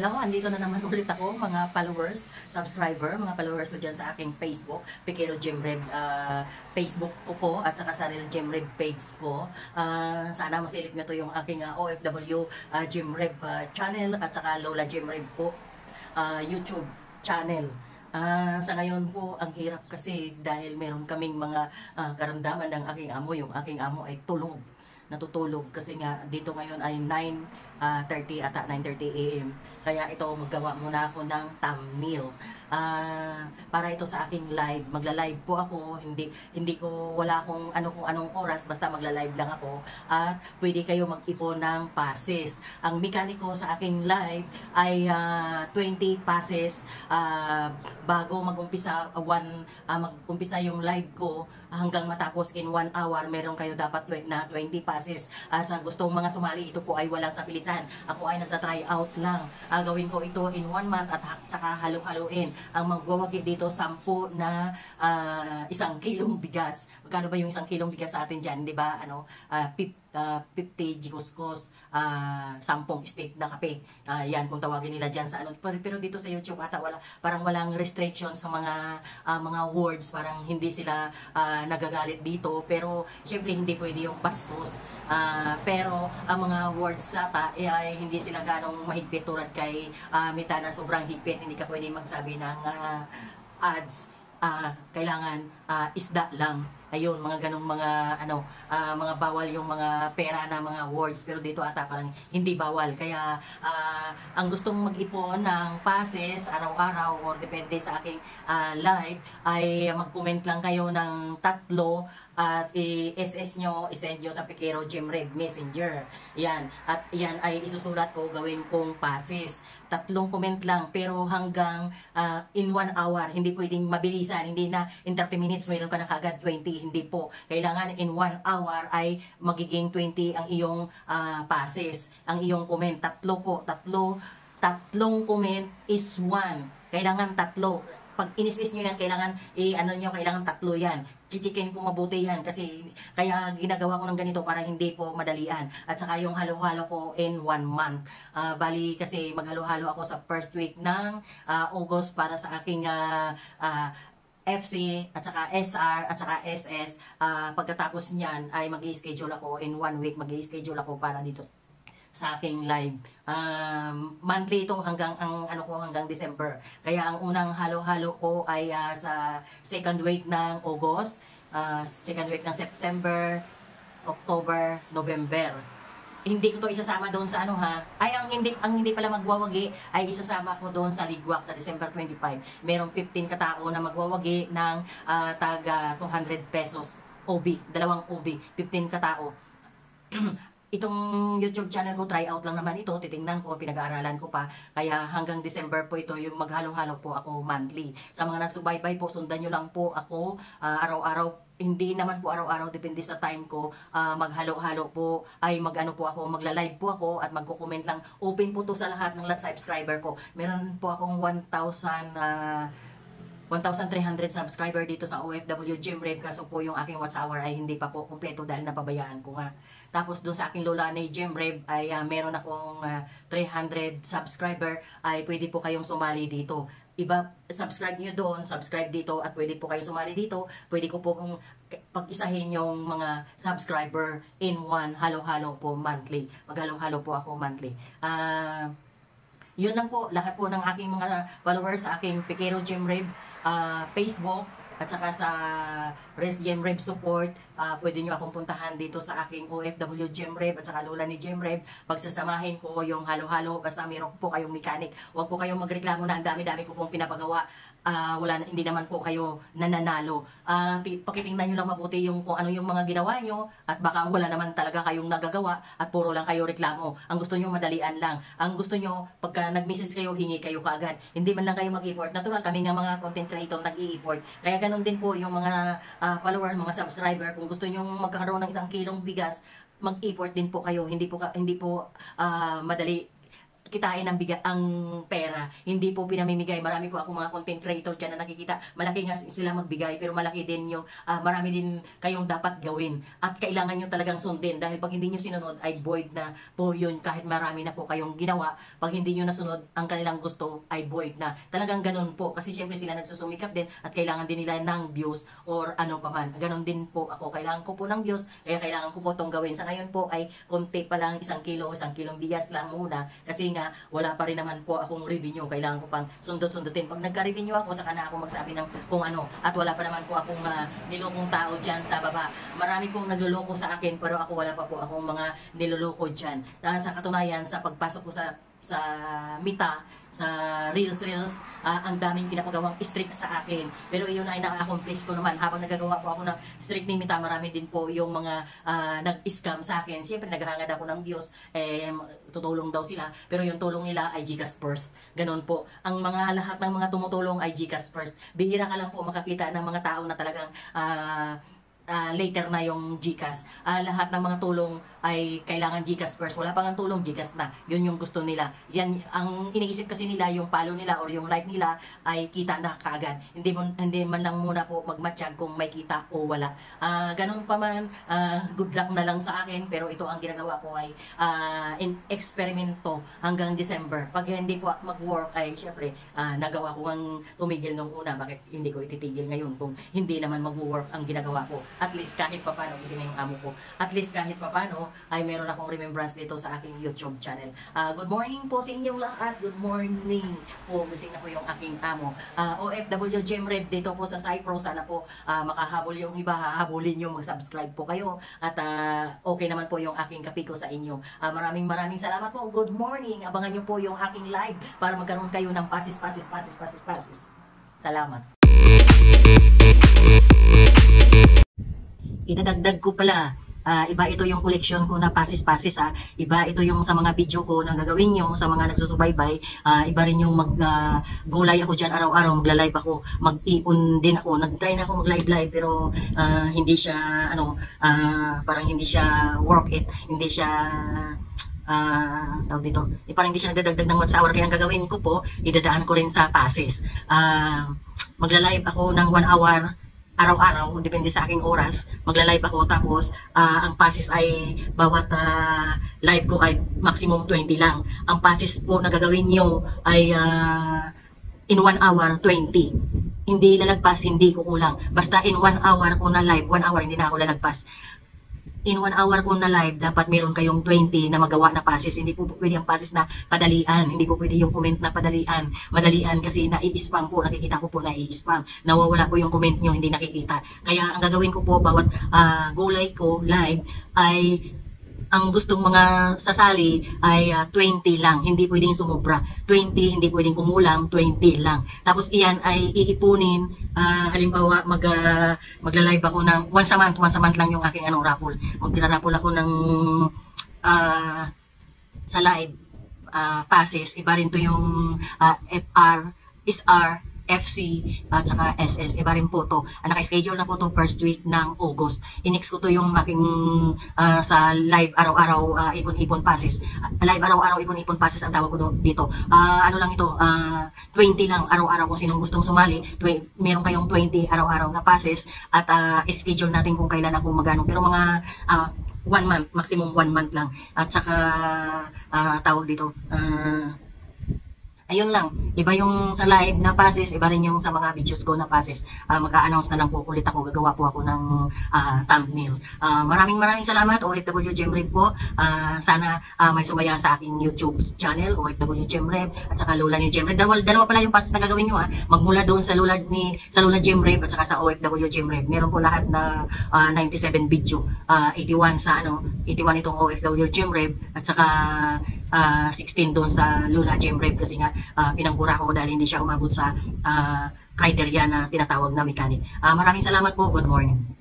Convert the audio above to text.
Hello, andito na naman ulit ako mga followers, mga followers ko dyan sa aking Facebook, Pikero Jemreb Facebook ko po at saka sa Real Jemreb page ko. Sana masilip nyo to yung aking OFW Jemreb channel at saka Lola Jemreb po YouTube channel. Sa ngayon po, ang hirap kasi dahil meron kaming mga karamdaman ng aking amo. Yung aking amo ay natutulog kasi nga dito ngayon ay 9:30 ata 9:30 AM. Kaya ito maggawa muna ako ng thumbnail. Para ito sa aking live. Magla-live po ako. Hindi ko wala akong kung anong oras, basta magla-live lang ako. At pwede kayo mag-ipon ng passes. Ang mekaniko sa aking live ay 20 passes bago mag-umpisa mag-umpisa yung live ko hanggang matapos in 1 hour. Meron kayo dapat na 20 passes. Sa gustong mga sumali, ito po ay walang sapilitan. Ako ay nagta-try out lang. Gawin ko ito in 1 month at saka halo-haloin. Ang magwawagi dito 10 na 1 kilong bigas. Magkano ba yung 1 kilong bigas sa atin dyan? Di ba? 50 jigos-gos, 10 steak na kape. Yan kung tawagin nila dyan sa Pero dito sa YouTube ata parang walang restriction sa mga words. Parang hindi sila nagagalit dito. Pero syempre hindi pwede yung bastos. Pero ang mga words ata ay hindi sila ganong mahigpit tulad kay Mita na sobrang higpit. Hindi ka pwede magsabi ng ads. Kailangan isda lang. Ayun, mga ganong mga bawal yung mga pera na mga words, pero dito ata parang hindi bawal. Kaya ang gustong mag-ipon ng passes araw-araw or depende sa aking live ay mag-comment lang kayo ng 3 at i-SS nyo, i-send nyo sa Pikero Jemreb Messenger. Yan. At yan ay isusulat ko, gawin kong passes. 3 comment lang, pero hanggang in 1 hour. Hindi pwedeng mabilisan. Hindi na in 30 minutes mayroon ka na kagad 20. Hindi po. Kailangan in 1 hour ay magiging 20 ang iyong passes. Ang iyong comment. 3 po. 3 comment is 1. Kailangan 3. Pag inisis nyo yan, kailangan kailangan 3 yan. Chichikin ko mabuti yan kasi kaya ginagawa ko ng ganito para hindi po madalian. At saka yung halo-halo ko in 1 month. Bali kasi maghalo-halo ako sa first week ng August para sa aking FC at saka SR at saka SS. Pagkatapos niyan ay mag-i-schedule ako in 1 week. Mag-i-schedule ako para dito sa aking live. Monthly ito hanggang hanggang December. Kaya ang unang halo-halo ko ay sa second week ng August, second week ng September, October, November. Hindi ko to isasama doon sa ang hindi pala magwawagi ay isasama ko doon sa Ligwak sa December 25. Merong 15 katao na magwawagi ng taga 200 pesos OB, 2 OB, 15 katao. Itong YouTube channel ko, try out lang naman ito, titingnan ko, pinag-aaralan ko pa. Kaya hanggang December po ito, yung maghalo-halo po ako monthly. Sa mga nagsubaybay po, sundan nyo lang po ako araw-araw. Hindi naman po araw-araw, depende sa time ko. Maghalo-halo po, ay magla-live po ako at magko-comment lang. Open po to sa lahat ng subscriber ko. Meron po akong 1,300 subscriber dito sa OFW Jemreb, kaso po yung aking watch hour ay hindi pa po kumpleto dahil napabayaan ko nga. Tapos doon sa aking lola ni Jemreb ay meron akong 300 subscriber, ay pwede po kayong sumali dito. Subscribe nyo doon, subscribe dito at pwede po kayo sumali dito. Pwede ko po kung pag-isahin yung mga subscriber in 1 halo-halo po monthly. Maghalo-halo po ako monthly. Yun lang po, lahat po ng aking mga followers sa aking Pikero Jemreb Facebook at saka sa Res Jemreb Support. Pwede nyo akong puntahan dito sa aking OFW Jemreb at saka Lola ni Jemreb. Pagsasamahin ko yung halo-halo, basta meron po kayong mechanic. Huwag po kayong magreklamo na ang dami-dami ko pong pinapagawa. Hindi naman po kayo nananalo. Pakitingnan nyo lang mabuti kung ano yung mga ginawa nyo at baka wala naman talaga kayong nagagawa at puro lang kayo reklamo. Ang gusto nyo madalian lang. Ang gusto nyo pagka nag-message kayo, hingi kayo kaagad. Hindi man lang kayo mag-effort. Natural kami nga mga content creator nag-i-effort. Kaya ganun din po yung mga follower, mga subscriber. Kung gusto nyo magkakaroon ng 1 kilong bigas, mag-effort din po kayo. Hindi po madali kitain ang pera. Hindi po pinamimigay. Marami po ako mga content creator dyan na nakikita. Malaki nga sila magbigay, pero malaki din yung, marami din kayong dapat gawin. At kailangan nyo talagang sundin. Dahil pag hindi nyo sinunod, ay void na po yun. Kahit marami na po kayong ginawa, pag hindi nyo nasunod, ang kanilang gusto ay void na. Talagang ganun po. Kasi syempre sila nagsusumikap din at kailangan din nila ng views or ano pa man. Ganun din po ako. Kailangan ko po ng views, kaya kailangan ko po itong gawin. Sa ngayon po ay konti pa lang, 1 kilong bigas lang muna. Kasi nga, wala pa rin naman po akong revenue. Kailangan ko pang sundot-sundutin. Pag nagka-revenue ako, saka na ako magsabi ng kung ano. At wala pa naman po akong nilokong tao dyan sa baba. Marami pong nagluloko sa akin, pero ako wala pa po akong mga niloloko dyan. Sa katunayan, sa pagpasok ko sa Mita, sa Reels, ang daming pinapagawang strict sa akin. Pero yun ay na-accomplish ko naman. Habang nagagawa po ako ng strict ni Mita, marami din po yung mga nag-scam sa akin. Siyempre, naghahangad ako ng views. Tutulong daw sila. Pero yung tulong nila ay GCash first. Ganon po. Ang lahat ng mga tumutulong ay GCash first. Bihira ka lang po makakita ng mga tao na talagang later na yung GCash. Lahat ng mga tulong ay kailangan GCash first. Wala pang tulong, GCash na. Yun yung gusto nila. Yan, ang iniisip kasi nila, yung follow nila or yung like nila ay kita na kaagad. Hindi man lang muna po magmatsyag kung may kita o wala. Ganun pa man, good luck na lang sa akin. Pero ito ang ginagawa ko ay experimento hanggang December. Pag hindi po mag-work ay syempre, nagawa ko ang tumigil nung una. Bakit hindi ko ititigil ngayon kung hindi naman mag-work ang ginagawa ko? At least kahit papano, kasi na yung amo ko, at least kahit papano, ay meron akong remembrance dito sa aking YouTube channel. Good morning po sa inyong lahat. Good morning po. Gising na po yung aking amo. OFW Gemrev dito po sa Cyprus. Sana po makahabol yung iba. Hahabulin nyo. Mag-subscribe po kayo. At okay naman po yung aking kapiko sa inyo. Maraming salamat po. Good morning. Abangan nyo po yung aking live para magkaroon kayo ng pasis. Salamat. Idadagdag ko pala, iba ito yung collection ko na pasis-pasis Iba ito yung sa mga video ko na gagawin nyo, sa mga nagsusubaybay. Iba rin yung gulay ako dyan araw-araw, magla-live ako, mag-iipon din ako. Nag-try na ako mag-live pero hindi siya, parang hindi siya worth it. Hindi siya, tawag dito, parang hindi siya nagdadagdag ng watch hour. Kaya ang gagawin ko po, idadaan ko rin sa pasis. Magla-live ako ng 1 hour, araw-araw, depende sa aking oras, magla-live ako tapos ang passes ay bawat live ko ay maximum 20 lang. Ang passes po na gagawin nyo ay in 1 hour, 20. Hindi lalagpas, hindi kukulang. Basta in 1 hour ko na live, 1 hour hindi na ako lalagpas. In 1 hour ko na live, dapat meron kayong 20 na magawa na passes. Hindi po pwede ang passes na padalian. Hindi po pwede yung comment na padalian. Madalian kasi nai-spam po. Nakikita ko po nai-spam. Nawawala po yung comment nyo, hindi nakikita. Kaya ang gagawin ko po, bawat gulay ko live ay ang gustong mga sasali ay 20 lang, hindi pwedeng sumobra. 20, hindi pwedeng kumulang, 20 lang. Tapos iyan ay iipunin, halimbawa magla-live ako ng once a month lang yung aking raffle. Magtira-raffle ako ng sa live passes. Iba rin to yung FR, SR, FC at saka SS. Iba rin po to. Naka-schedule na po to first week ng August. I-next ko to yung aking sa live araw-araw ipon-ipon passes. Live araw-araw ipon-ipon passes ang tawag ko dito. Ano lang ito, 20 lang araw-araw kung sinong gustong sumali. Meron kayong 20 araw-araw na passes at schedule natin kung kailan ako magano. Pero mga 1 month, maximum 1 month lang. At saka tawag dito, ayun lang, iba yung sa live na passes, iba rin yung sa mga videos ko na passes. Mag-a-announce na lang po ulit ako, gagawa po ako ng thumbnail. Maraming salamat, OFW Gemrev po. Sana may sumaya sa aking YouTube channel, OFW Gemrev, at saka Lola ni Gemrev. Dalawa pala yung passes na gagawin nyo magmula doon sa Lola Gemrev at saka sa OFW Gemrev. Meron po lahat na 97 video, 81 sa 81 itong OFW Gemrev at saka 16 doon sa Lola Gemrev kasi nga pinanggura ko dahil hindi siya umabot sa criteria na tinatawag na mechanic. Maraming salamat po. Good morning.